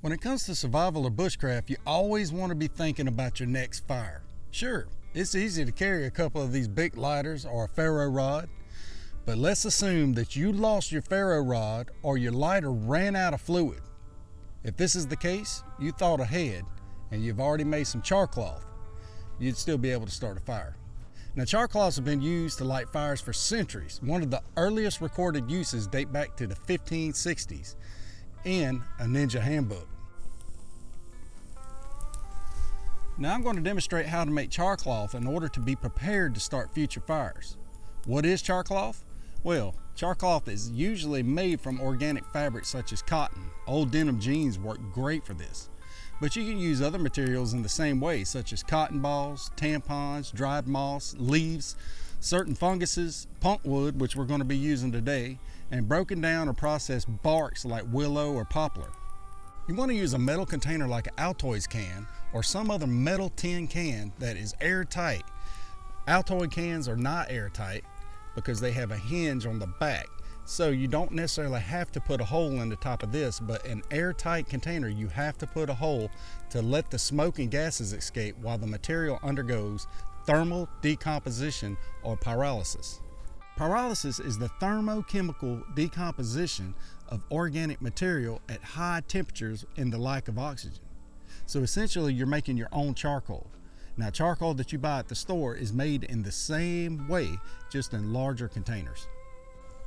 When it comes to survival or bushcraft, you always want to be thinking about your next fire. Sure, it's easy to carry a couple of these big lighters or a ferro rod, but let's assume that you lost your ferro rod or your lighter ran out of fluid. If this is the case, you thought ahead and you've already made some charcloth. You'd still be able to start a fire. Now, charcloths have been used to light fires for centuries. One of the earliest recorded uses date back to the 1560s in a ninja handbook. Now I'm going to demonstrate how to make charcloth in order to be prepared to start future fires. What is charcloth? Well, charcloth is usually made from organic fabrics such as cotton. Old denim jeans work great for this. But you can use other materials in the same way, such as cotton balls, tampons, dried moss, leaves, certain funguses, pulpwood, which we're going to be using today, and broken down or processed barks like willow or poplar. You want to use a metal container like an Altoids can or some other metal tin can that is airtight. Altoid cans are not airtight because they have a hinge on the back, so you don't necessarily have to put a hole in the top of this, but an airtight container you have to put a hole to let the smoke and gases escape while the material undergoes thermal decomposition or pyrolysis. Pyrolysis is the thermochemical decomposition of organic material at high temperatures in the lack of oxygen. So essentially you're making your own charcoal. Now, charcoal that you buy at the store is made in the same way, just in larger containers.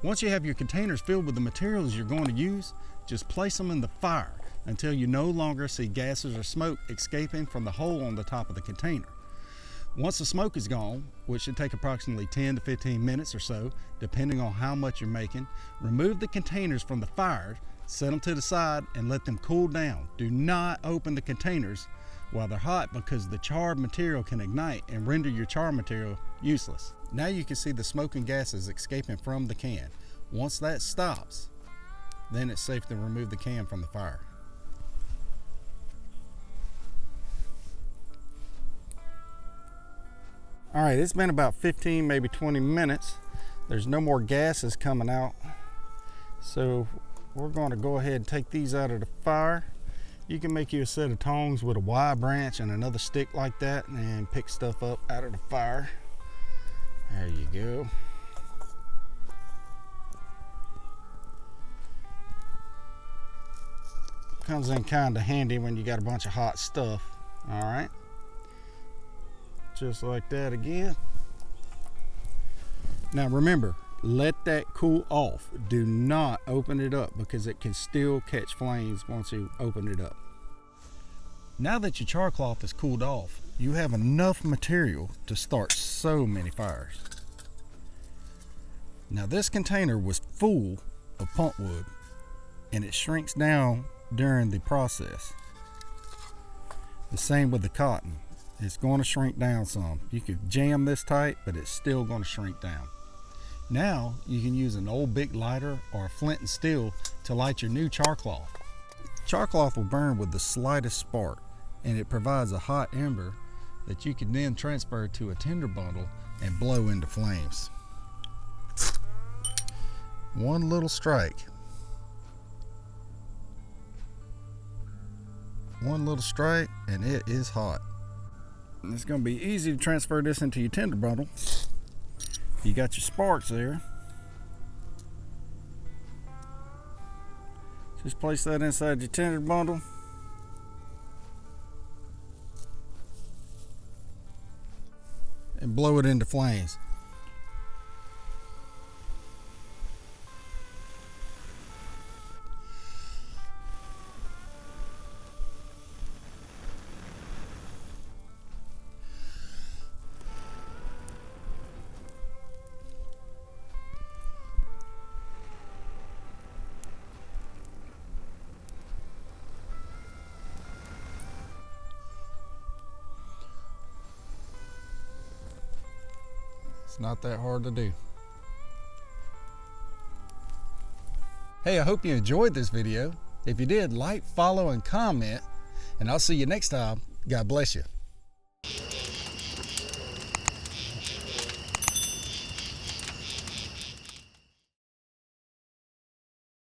Once you have your containers filled with the materials you're going to use, just place them in the fire until you no longer see gases or smoke escaping from the hole on the top of the container. Once the smoke is gone, which should take approximately 10 to 15 minutes or so, depending on how much you're making, remove the containers from the fire, set them to the side, and let them cool down. Do not open the containers while they're hot because the charred material can ignite and render your char material useless. Now you can see the smoke and gases escaping from the can. Once that stops, then it's safe to remove the can from the fire. All right, it's been about 15, maybe 20 minutes. There's no more gases coming out. So we're going to go ahead and take these out of the fire. You can make you a set of tongs with a Y branch and another stick like that and pick stuff up out of the fire. There you go. Comes in kind of handy when you got a bunch of hot stuff. All right. Just like that again. Now remember, let that cool off. Do not open it up because it can still catch flames once you open it up. Now that your charcloth is cooled off, you have enough material to start so many fires. Now this container was full of pulpwood and it shrinks down during the process. The same with the cotton. It's going to shrink down some. You could jam this tight, but it's still going to shrink down. Now you can use an old big lighter or a flint and steel to light your new charcloth. Charcloth will burn with the slightest spark, and it provides a hot ember that you can then transfer to a tinder bundle and blow into flames. One little strike. One little strike and it is hot. And it's going to be easy to transfer this into your tinder bundle. You got your sparks there. Just place that inside your tinder bundle. And blow it into flames. It's not that hard to do. Hey, I hope you enjoyed this video. If you did, like, follow, and comment, and I'll see you next time. God bless you.